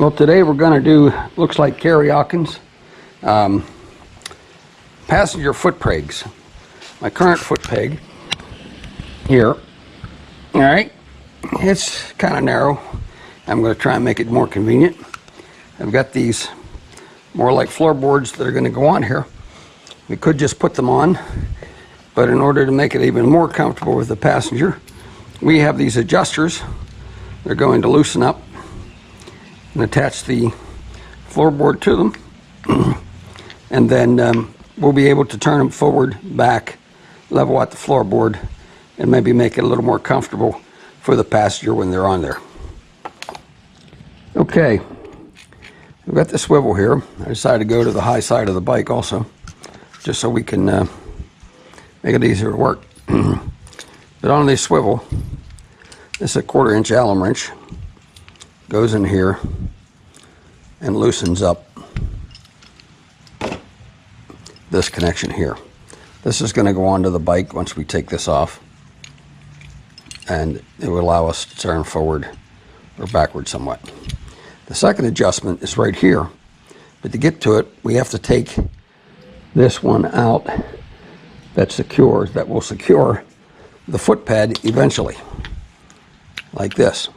Well, today we're going to do, looks like Kuryakyn's passenger foot pegs. My current foot peg here, all right, it's kind of narrow. I'm going to try and make it more convenient. I've got these more like floorboards that are going to go on here. We could just put them on, but in order to make it even more comfortable with the passenger, we have these adjusters. They're going to loosen up and attach the floorboard to them, and then we'll be able to turn them forward, back, level out the floorboard, and maybe make it a little more comfortable for the passenger when they're on there. Okay, we've got the swivel here. I decided to go to the high side of the bike also, just so we can make it easier to work. But on this swivel, this is a 1/4 inch Allen wrench, goes in here and loosens up this connection here. This is going to go onto the bike once we take this off, and it will allow us to turn forward or backward somewhat. The second adjustment is right here, but to get to it we have to take this one out that will secure the foot pad eventually, like this.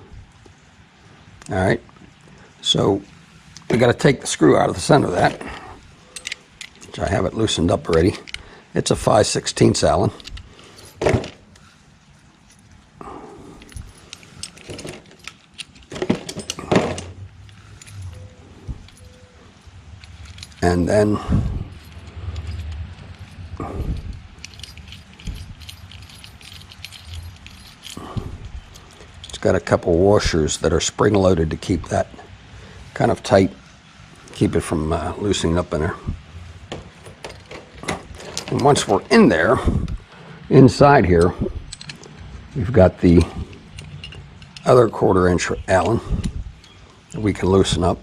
All right, so we got to take the screw out of the center of that, which I have it loosened up already. It's a 5/16 Allen. And then it's got a couple washers that are spring loaded to keep that kind of tight, keep it from loosening up in there. And once we're in there, inside here, we've got the other 1/4 inch Allen that we can loosen up,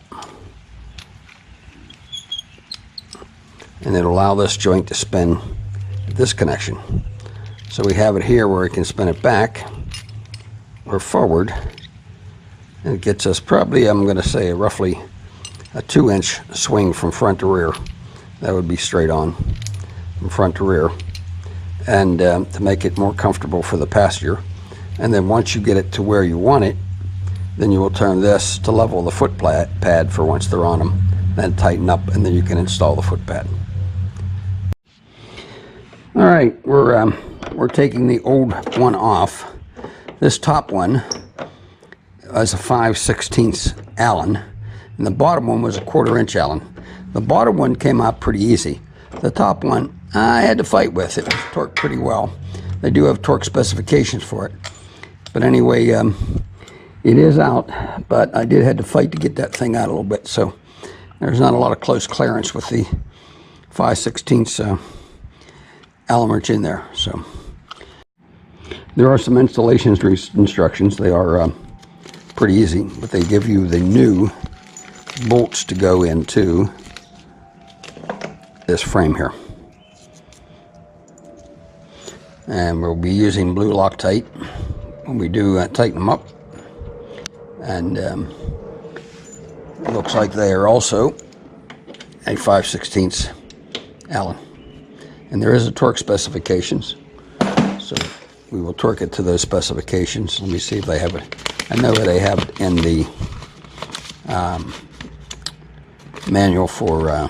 and it'll allow this joint to spin at this connection. So we have it here where it can spin it back or forward, and it gets us probably, I'm going to say, roughly a 2-inch swing from front to rear. That would be straight on from front to rear, and to make it more comfortable for the passenger. And then once you get it to where you want it, then you will turn this to level the foot pad for once they're on them, then tighten up, and then you can install the foot pad. All right, we're taking the old one off. This top one is a 5/16 Allen, and the bottom one was a 1/4 inch Allen. The bottom one came out pretty easy. The top one I had to fight with. It was torqued pretty well. They do have torque specifications for it. But anyway, it is out, but I did have to fight to get that thing out a little bit. So there's not a lot of close clearance with the 5/16 Allen wrench in there. So there are some installation instructions. They are pretty easy, but they give you the new bolts to go into this frame here. And we'll be using blue Loctite when we do tighten them up. And it looks like they are also a 5/16 Allen. And there is a torque specifications, so we will torque it to those specifications. Let me see if they have it. I know that they have it in the manual for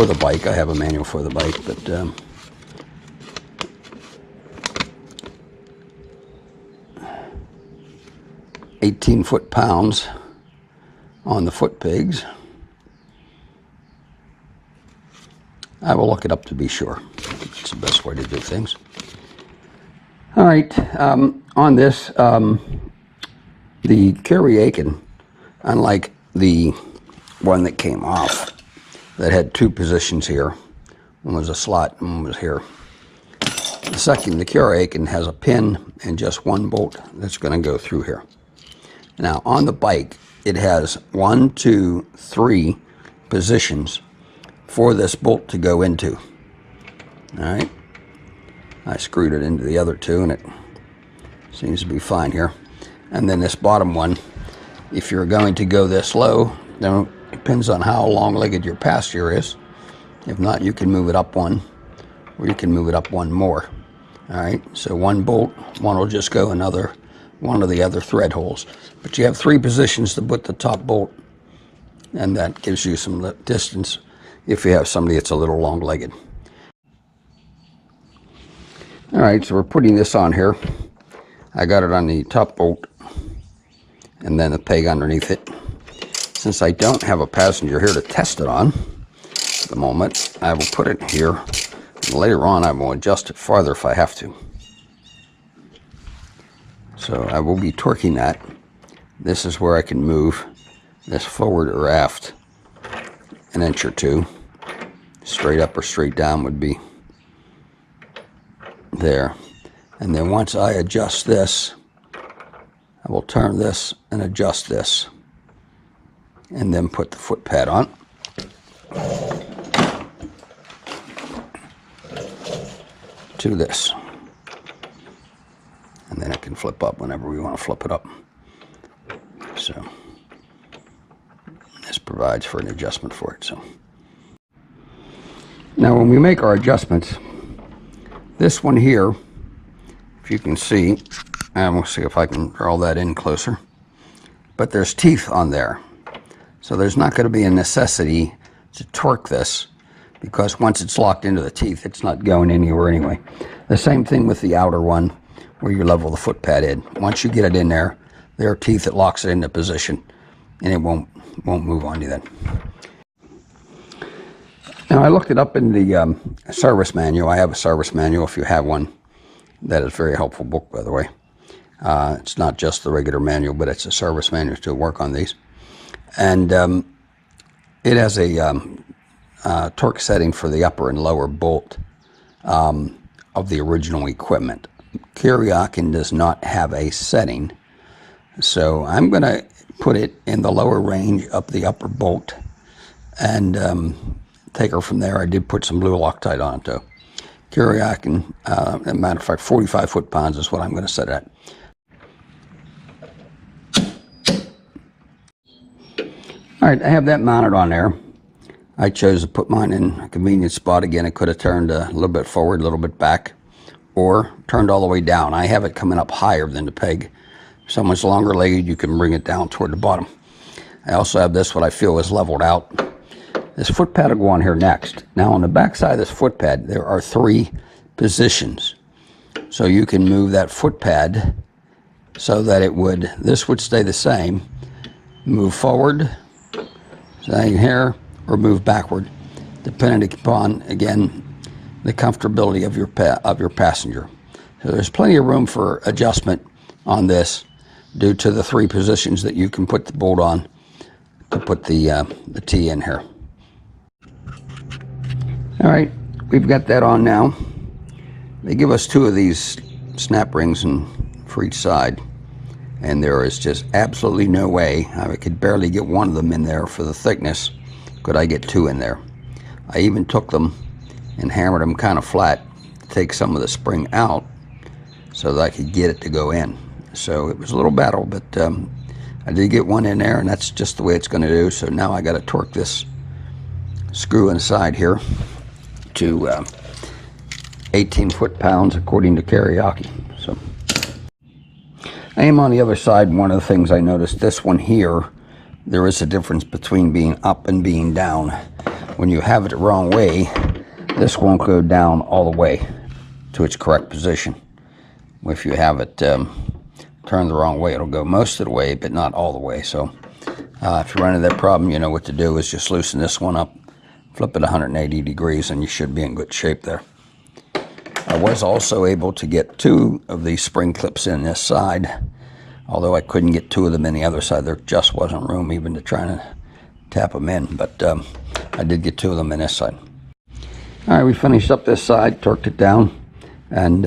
the bike. I have a manual for the bike, but 18 foot-pounds on the foot pegs. I will look it up to be sure. It's the best way to do things. All right, on this, the Kuryakyn, unlike the one that came off, that had 2 positions here. One was a slot and one was here. The Kuryakyn has a pin and just 1 bolt that's going to go through here. Now on the bike, it has 1, 2, 3 positions for this bolt to go into. All right, I screwed it into the other 2 and it seems to be fine here. And then this bottom one If you're going to go this low, then it depends on how long-legged your passenger is. If not, you can move it up one, or you can move it up one more. All right, so one bolt, one will just go another, one of the other thread holes. But you have 3 positions to put the top bolt, and that gives you some distance if you have somebody that's a little long-legged. All right, so we're putting this on here. I got it on the top bolt and then the peg underneath it. Since I don't have a passenger here to test it on at the moment, I will put it here, and later on I will adjust it farther if I have to. So I will be torquing that. This is where I can move this forward or aft an inch or two. Straight up or straight down would be there. And then once I adjust this, I will turn this and adjust this, and then put the foot pad on. To this. And then it can flip up whenever we want to flip it up. So this provides for an adjustment for it. So now when we make our adjustments, this one here, if you can see, and we'll see if I can draw that in closer, but there's teeth on there. So there's not going to be a necessity to torque this, because once it's locked into the teeth, it's not going anywhere anyway. The same thing with the outer one where you level the foot pad in. Once you get it in there, there are teeth that locks it into position, and it won't move on you then. Now I looked it up in the service manual. I have a service manual if you have one. That is a very helpful book, by the way. It's not just the regular manual, but it's a service manual to work on these. And it has a torque setting for the upper and lower bolt of the original equipment. Kuryakyn does not have a setting, so I'm going to put it in the lower range up the upper bolt and take her from there. I did put some blue Loctite on it though. Kuryakyn, as a matter of fact, 45 foot-pounds is what I'm going to set it at. All right, I have that mounted on there. I chose to put mine in a convenient spot. Again, it could have turned a little bit forward, a little bit back, or turned all the way down. I have it coming up higher than the peg. If someone's longer legged, you can bring it down toward the bottom. I also have this, what I feel is leveled out. This foot pad will go on here next. Now on the back side of this foot pad, there are 3 positions. So you can move that foot pad so that this would stay the same, move forward, staying here, or move backward, depending upon, again, the comfortability of your passenger. So there's plenty of room for adjustment on this due to the 3 positions that you can put the bolt on to put the T in here. All right, we've got that on now. They give us 2 of these snap rings for each side, and there is just absolutely no way, I could barely get one of them in there for the thickness, could I get 2 in there. I even took them and hammered them kind of flat to take some of the spring out so that I could get it to go in. So it was a little battle, but I did get one in there, and that's just the way it's going to do. So now I got to torque this screw inside here to 18 foot-pounds according to Kuryakyn. So I am on the other side. One of the things I noticed, this one here, there is a difference between being up and being down. When you have it the wrong way, this won't go down all the way to its correct position. If you have it turned the wrong way, it'll go most of the way, but not all the way. So if you run into that problem, you know what to do is just loosen this one up, flip it 180 degrees, and you should be in good shape there. I was also able to get 2 of these spring clips in this side, although I couldn't get 2 of them in the other side. There just wasn't room even to try to tap them in, but I did get 2 of them in this side. All right, we finished up this side, torqued it down, and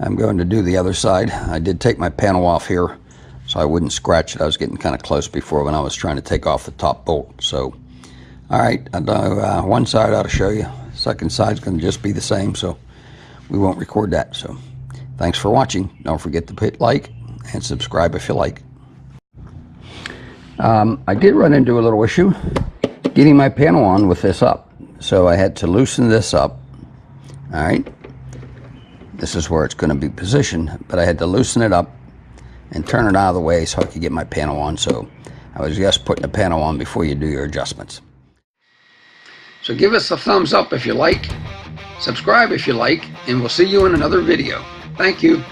I'm going to do the other side. I did take my panel off here so I wouldn't scratch it. I was getting kind of close before when I was trying to take off the top bolt. So, all right, one side I ought to show you. Second side's going to just be the same, so we won't record that. So thanks for watching. Don't forget to hit like and subscribe if you like. I did run into a little issue getting my panel on with this up. So I had to loosen this up. All right. This is where it's going to be positioned, but I had to loosen it up and turn it out of the way so I could get my panel on. So I was just putting the panel on before you do your adjustments. So give us a thumbs up if you like, subscribe if you like, and we'll see you in another video. Thank you.